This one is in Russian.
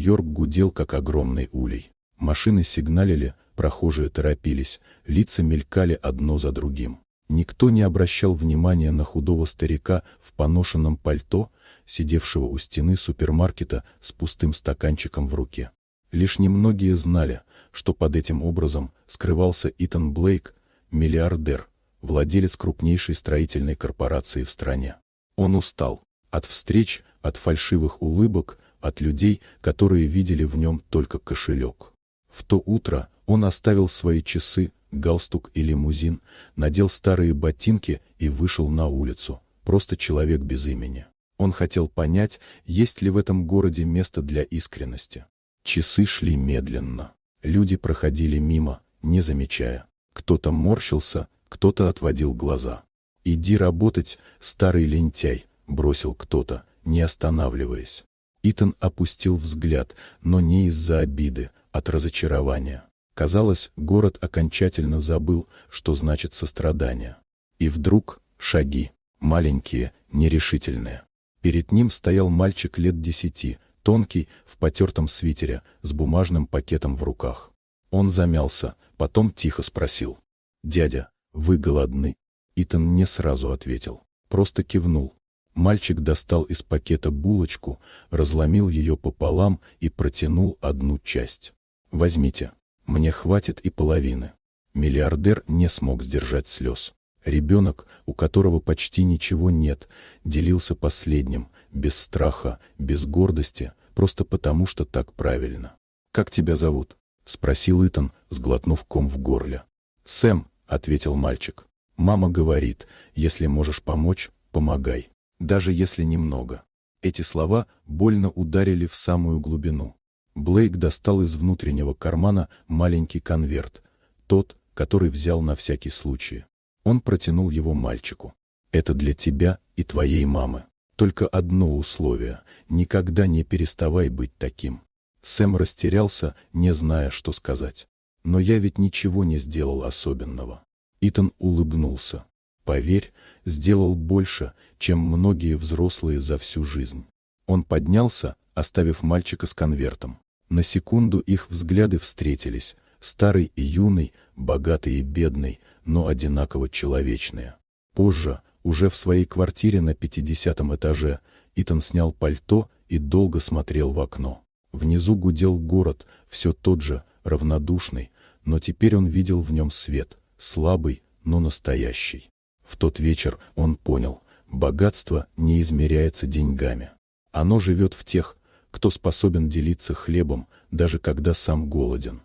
Нью-Йорк гудел, как огромный улей. Машины сигналили, прохожие торопились, лица мелькали одно за другим. Никто не обращал внимания на худого старика в поношенном пальто, сидевшего у стены супермаркета с пустым стаканчиком в руке. Лишь немногие знали, что под этим образом скрывался Итан Блейк, миллиардер, владелец крупнейшей строительной корпорации в стране. Он устал от встреч, от фальшивых улыбок, от людей, которые видели в нем только кошелек. В то утро он оставил свои часы, галстук и лимузин, надел старые ботинки и вышел на улицу, просто человек без имени. Он хотел понять, есть ли в этом городе место для искренности. Часы шли медленно. Люди проходили мимо, не замечая. Кто-то морщился, кто-то отводил глаза. «Иди работать, старый лентяй», — бросил кто-то, не останавливаясь. Итан опустил взгляд, но не из-за обиды, от разочарования. Казалось, город окончательно забыл, что значит сострадание. И вдруг шаги, маленькие, нерешительные. Перед ним стоял мальчик лет 10, тонкий, в потертом свитере, с бумажным пакетом в руках. Он замялся, потом тихо спросил: «Дядя, вы голодны?» Итан не сразу ответил, просто кивнул. Мальчик достал из пакета булочку, разломил ее пополам и протянул одну часть. «Возьмите, мне хватит и половины». Миллиардер не смог сдержать слез. Ребенок, у которого почти ничего нет, делился последним, без страха, без гордости, просто потому что так правильно. «Как тебя зовут?» — спросил Итан, сглотнув ком в горле. «Сэм», — ответил мальчик. «Мама говорит, если можешь помочь, помогай. Даже если немного». Эти слова больно ударили в самую глубину. Блейк достал из внутреннего кармана маленький конверт, тот, который взял на всякий случай. Он протянул его мальчику. «Это для тебя и твоей мамы. Только одно условие — никогда не переставай быть таким». Сэм растерялся, не зная, что сказать. «Но я ведь ничего не сделал особенного». Итан улыбнулся. «Поверь, сделал больше, чем многие взрослые за всю жизнь». Он поднялся, оставив мальчика с конвертом. На секунду их взгляды встретились, старый и юный, богатый и бедный, но одинаково человечные. Позже, уже в своей квартире на 50-м этаже, Итан снял пальто и долго смотрел в окно. Внизу гудел город, все тот же, равнодушный, но теперь он видел в нем свет, слабый, но настоящий. В тот вечер он понял, богатство не измеряется деньгами. Оно живет в тех, кто способен делиться хлебом, даже когда сам голоден.